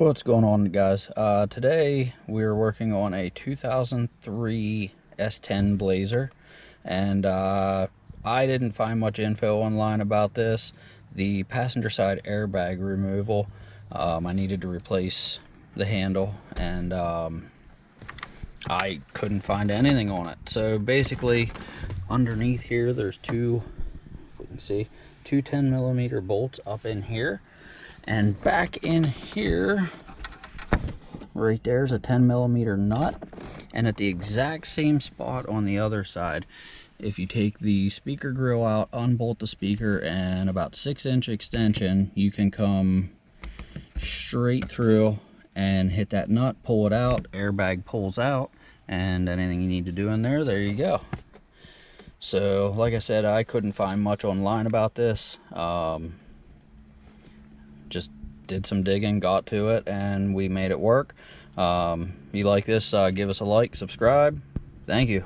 What's going on, guys? Today we're working on a 2003 S10 Blazer, and I didn't find much info online about this. The passenger side airbag removal, I needed to replace the handle, and I couldn't find anything on it. So basically, underneath here there's two, if we can see, two 10mm bolts up in here. And back in here, right there's a 10mm nut. And at the exact same spot on the other side, if you take the speaker grill out, unbolt the speaker, and about 6-inch extension, you can come straight through and hit that nut, pull it out, airbag pulls out, and anything you need to do in there, there you go. So like I said, I couldn't find much online about this. Just did some digging, got to it, and we made it work. If you like this, give us a like, subscribe. Thank you.